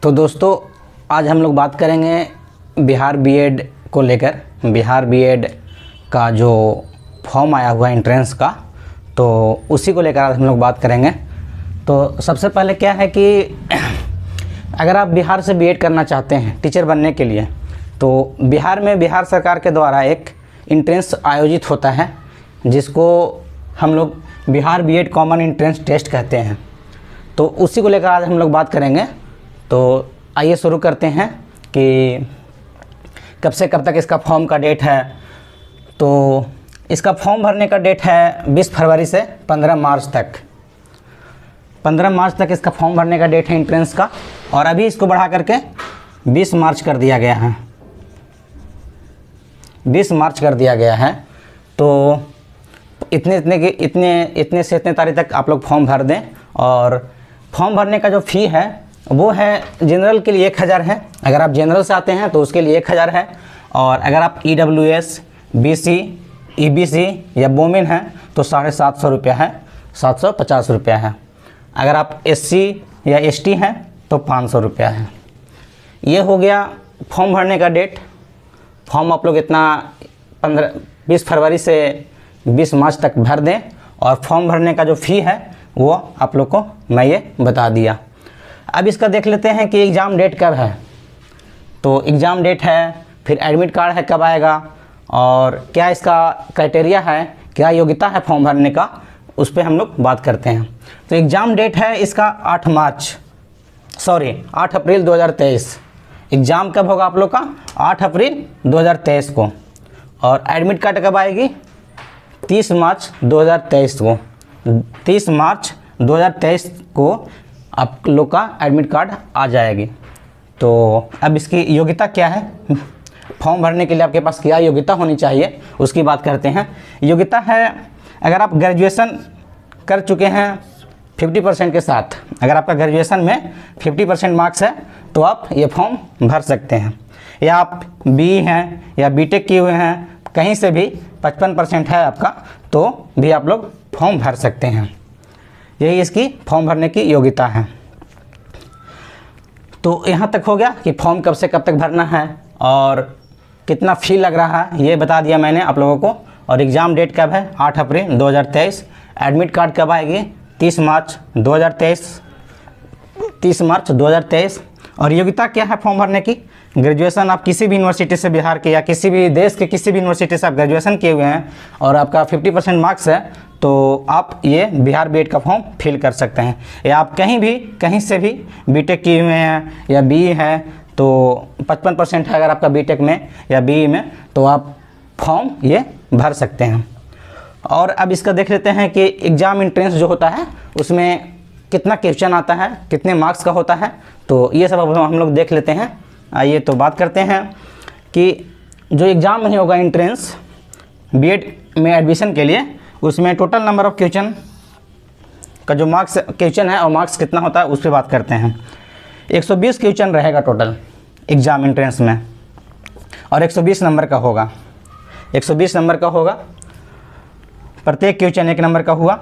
तो दोस्तों आज हम लोग बात करेंगे बिहार बीएड को लेकर। बिहार बीएड का जो फॉर्म आया हुआ है एंट्रेंस का, तो उसी को लेकर आज हम लोग बात करेंगे। तो सबसे पहले क्या है कि अगर आप बिहार से बीएड करना चाहते हैं टीचर बनने के लिए, तो बिहार में बिहार सरकार के द्वारा एक एंट्रेंस आयोजित होता है जिसको हम लोग Bihar BEd common entrance test कहते हैं। तो उसी को लेकर आज हम लोग बात करेंगे। तो आइए शुरू करते हैं कि कब से कब तक इसका फॉर्म का डेट है। तो इसका फॉर्म भरने का डेट है 20 फरवरी से 15 मार्च तक। 15 मार्च तक इसका फॉर्म भरने का डेट है एंट्रेंस का, और अभी इसको बढ़ा करके 20 मार्च कर दिया गया है। 20 मार्च कर दिया गया है। तो इतने से इतने तारीख तक आप लोग फॉर्म भर दें। और फॉर्म भरने का जो फ़ी है वो है जनरल के लिए 1000 है। अगर आप जनरल से आते हैं तो उसके लिए 1000 है। और अगर आप EWS, BC, EBC या वोमेन हैं तो 750 रुपया है, 750 रुपया है। अगर आप SC या ST हैं तो 500 रुपया है। ये हो गया फॉर्म भरने का डेट। फॉर्म आप लोग इतना 20 फरवरी से 20 मार्च तक भर दें। और फॉर्म भरने का जो फ़ी है वो आप लोग को मैं ये बता दिया। अब इसका देख लेते हैं कि एग्ज़ाम डेट कब है। तो एग्ज़ाम डेट है, फिर एडमिट कार्ड है कब आएगा, और क्या इसका क्राइटेरिया है, क्या योग्यता है फॉर्म भरने का, उस पर हम लोग बात करते हैं। तो एग्ज़ाम डेट है इसका 8 अप्रैल 2023। एग्ज़ाम कब होगा आप लोग का? 8 अप्रैल 2023 को। और एडमिट कार्ड कब आएगी? 30 मार्च 2023 को। 30 मार्च 2023 को आप लोग का एडमिट कार्ड आ जाएगी। तो अब इसकी योग्यता क्या है, फॉर्म भरने के लिए आपके पास क्या योग्यता होनी चाहिए उसकी बात करते हैं। योग्यता है, अगर आप ग्रेजुएशन कर चुके हैं 50% के साथ, अगर आपका ग्रेजुएशन में 50% मार्क्स है तो आप ये फॉर्म भर सकते हैं। या आप BE हैं या BTech किए हुए हैं, कहीं से भी 55% है आपका, तो भी आप लोग फॉर्म भर सकते हैं। यही इसकी फॉर्म भरने की योग्यता है। तो यहाँ तक हो गया कि फॉर्म कब से कब तक भरना है और कितना फ़ी लग रहा है, ये बता दिया मैंने आप लोगों को। और एग्ज़ाम डेट कब है? 8 अप्रैल 2023। एडमिट कार्ड कब आएगी? 30 मार्च 2023। और योग्यता क्या है फॉर्म भरने की? ग्रेजुएशन आप किसी भी यूनिवर्सिटी से, बिहार के या किसी भी देश के किसी भी यूनिवर्सिटी से आप ग्रेजुएशन किए हुए हैं और आपका 50% मार्क्स है, तो आप ये बिहार बीएड का फॉर्म फिल कर सकते हैं। या आप कहीं से भी BTech किए हुए हैं या BE है, तो 55% है अगर आपका BTech में या BE में, तो आप फॉर्म ये भर सकते हैं। और अब इसका देख लेते हैं कि एग्ज़ाम एंट्रेंस जो होता है उसमें कितना क्वेश्चन आता है, कितने मार्क्स का होता है, तो ये सब अब हम लोग देख लेते हैं। आइए तो बात करते हैं कि जो एग्ज़ाम नहीं होगा एंट्रेंस बीएड में एडमिशन के लिए, उसमें टोटल नंबर ऑफ़ क्वेश्चन का जो क्वेश्चन है और मार्क्स कितना होता है उस पर बात करते हैं। 120 क्वेश्चन रहेगा टोटल एग्ज़ाम एंट्रेंस में, और 120 नंबर का होगा। 120 नंबर का होगा, प्रत्येक क्वेश्चन 1 नंबर का हुआ।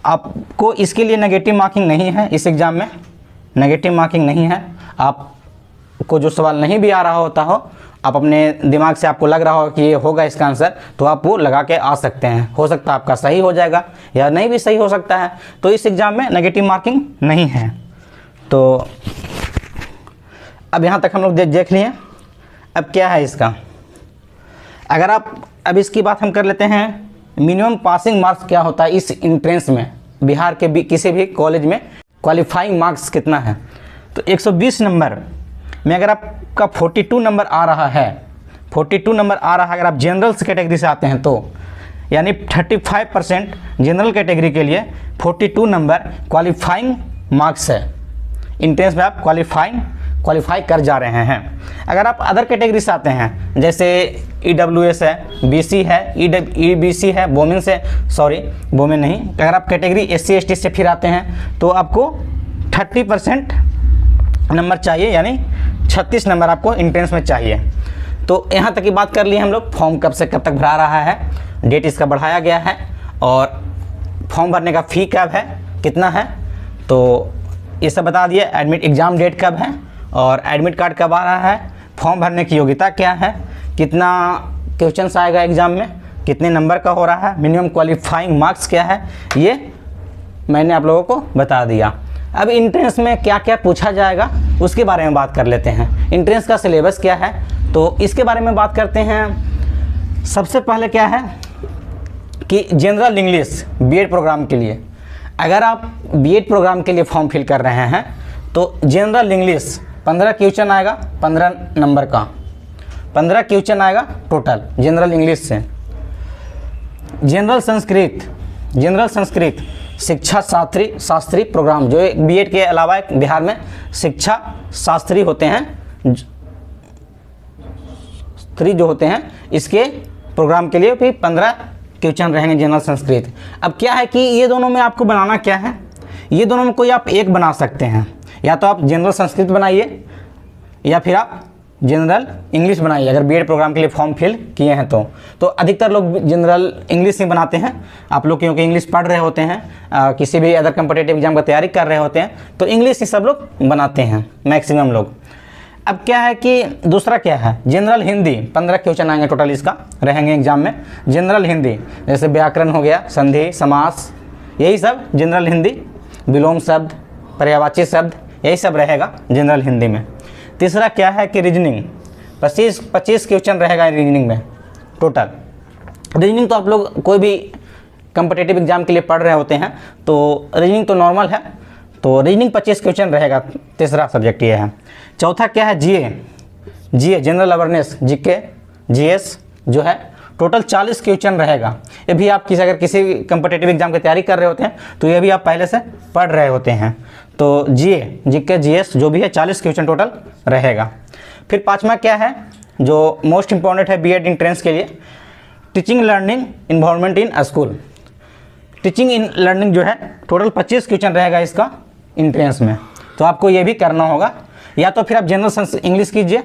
आपको इसके लिए नेगेटिव मार्किंग नहीं है। इस एग्ज़ाम में नेगेटिव मार्किंग नहीं है। आपको जो सवाल नहीं भी आ रहा होता हो, आप अपने दिमाग से आपको लग रहा हो कि ये होगा इसका आंसर, तो आप वो लगा के आ सकते हैं। हो सकता है आपका सही हो जाएगा या नहीं भी सही हो सकता है। तो इस एग्ज़ाम में नेगेटिव मार्किंग नहीं है। तो अब यहाँ तक हम लोग देख लिए। अब क्या है इसका, अगर आप अब इसकी बात हम कर लेते हैं, मिनिमम पासिंग मार्क्स क्या होता है इस एंट्रेंस में। बिहार के किसी भी कॉलेज में क्वालिफाइंग मार्क्स कितना है? तो 120 नंबर में अगर आपका 42 नंबर आ रहा है, 42 नंबर आ रहा है अगर आप जनरल कैटेगरी से आते हैं तो, यानी 35% जनरल कैटेगरी के लिए 42 नंबर क्वालिफाइंग मार्क्स है। एंट्रेंस में आप क्वालिफाई कर जा रहे हैं। अगर आप अदर कैटेगरी से आते हैं, जैसे EWS है, BC है, EBC है, वोमेन से, वोमेन नहीं, अगर आप कैटेगरी SC ST से फिर आते हैं तो आपको 30% नंबर चाहिए, यानी 36 नंबर आपको एंट्रेंस में चाहिए। तो यहाँ तक की बात कर ली हम लोग। फॉर्म कब से कब तक भरा रहा है, डेट इसका बढ़ाया गया है, और फॉर्म भरने का फ़ी कब है, कितना है। तो ये सब बता दिए। एडमिट एग्ज़ाम डेट कब है और एडमिट कार्ड कब आ रहा है, फॉर्म भरने की योग्यता क्या है, कितना क्वेश्चंस आएगा एग्ज़ाम में, कितने नंबर का हो रहा है, मिनिमम क्वालिफाइंग मार्क्स क्या है, ये मैंने आप लोगों को बता दिया। अब इंट्रेंस में क्या क्या पूछा जाएगा उसके बारे में बात कर लेते हैं। इंट्रेंस का सिलेबस क्या है तो इसके बारे में बात करते हैं। सबसे पहले क्या है कि जनरल इंग्लिश बीएड प्रोग्राम के लिए, अगर आप बीएड प्रोग्राम के लिए फॉर्म फिल कर रहे हैं तो जनरल इंग्लिश 15 क्वेश्चन आएगा, 15 नंबर का 15 क्वेश्चन आएगा टोटल जनरल इंग्लिश से। जनरल संस्कृत शिक्षा शास्त्री प्रोग्राम, जो बीएड के अलावा एक बिहार में शिक्षा शास्त्री होते हैं, जो होते हैं, इसके प्रोग्राम के लिए भी 15 क्वेश्चन रहेंगे जनरल संस्कृत। अब क्या है कि ये दोनों में आपको बनाना क्या है, ये दोनों में कोई आप एक बना सकते हैं, या तो आप जनरल संस्कृत बनाइए या फिर आप जनरल इंग्लिश बनाइए। अगर बीएड प्रोग्राम के लिए फॉर्म फिल किए हैं तो अधिकतर लोग जनरल इंग्लिश ही बनाते हैं। आप लोग क्योंकि इंग्लिश पढ़ रहे होते हैं, किसी भी अदर कम्पिटिटिव एग्जाम का तैयारी कर रहे होते हैं, तो इंग्लिश ही सब लोग बनाते हैं मैक्सिमम लोग। अब क्या है कि दूसरा क्या है, जनरल हिंदी 15 क्वेश्चन आएंगे टोटल, इसका रहेंगे एग्जाम में। जनरल हिंदी जैसे व्याकरण हो गया, संधि, समास, यही सब जनरल हिंदी, विलोम शब्द, पर्यायवाची शब्द, यही सब रहेगा जनरल हिंदी में। तीसरा क्या है कि रीजनिंग 25 क्वेश्चन रहेगा रीजनिंग में टोटल। रीजनिंग तो आप लोग कोई भी कम्पिटिटिव एग्जाम के लिए पढ़ रहे होते हैं तो रीजनिंग तो नॉर्मल है, तो रीजनिंग 25 क्वेश्चन रहेगा, तीसरा सब्जेक्ट ये है। चौथा क्या है, जीए जनरल अवेयरनेस, जीके जीएस जो है टोटल 40 क्वेश्चन रहेगा। ये भी आप अगर किसी कम्पिटिटिव एग्जाम की तैयारी कर रहे होते हैं तो ये भी आप पहले से पढ़ रहे होते हैं। तो जीके जीएस जो भी है 40 क्वेश्चन टोटल रहेगा। फिर पाँचवा क्या है जो मोस्ट इम्पॉर्टेंट है बीएड एंट्रेंस के लिए, teaching learning involvement in school. Teaching in learning जो है टोटल 25 क्वेश्चन रहेगा इसका एंट्रेंस में, तो आपको ये भी करना होगा। या तो फिर आप जनरल इंग्लिश कीजिए,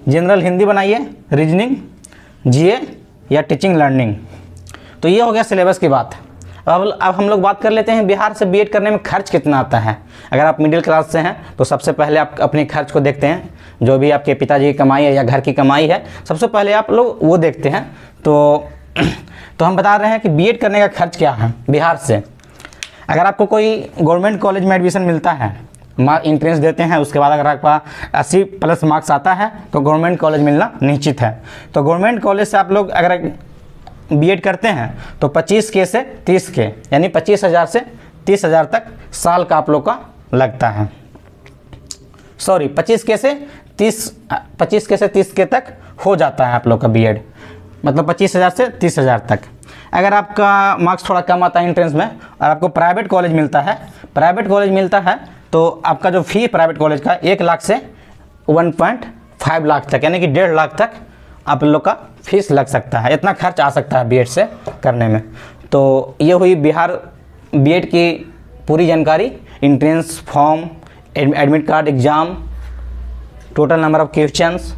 जनरल हिंदी बनाइए, रीजनिंग, जीए या टीचिंग लर्निंग। तो ये हो गया सिलेबस की बात। अब हम लोग बात कर लेते हैं बिहार से बीएड करने में खर्च कितना आता है। अगर आप मिडिल क्लास से हैं तो सबसे पहले आप अपने खर्च को देखते हैं, जो भी आपके पिताजी की कमाई है या घर की कमाई है, सबसे पहले आप लोग वो देखते हैं। तो हम बता रहे हैं कि बीएड करने का खर्च क्या है बिहार से। अगर आपको कोई गवर्नमेंट कॉलेज में एडमिशन मिलता है, इंट्रेंस देते हैं, उसके बाद अगर आपका 80+ मार्क्स आता है तो गवर्नमेंट कॉलेज मिलना निश्चित है। तो गवर्नमेंट कॉलेज से आप लोग अगर बीएड करते हैं तो 25K से 30K यानी 25,000 से 30,000 तक साल का आप लोग का लगता है। सॉरी 25K से 30K तक हो जाता है आप लोग का बीएड, मतलब 25,000 से 30,000 तक। अगर आपका मार्क्स थोड़ा कम आता है एंट्रेंस में और आपको प्राइवेट कॉलेज मिलता है तो आपका जो फी प्राइवेट कॉलेज का 1 लाख से 1.5 लाख तक यानी कि 1.5 लाख तक आप लोग का फीस लग सकता है। इतना खर्च आ सकता है बीएड से करने में। तो ये हुई बिहार बीएड की पूरी जानकारी, entrance, form, admit card, exam, total number of questions,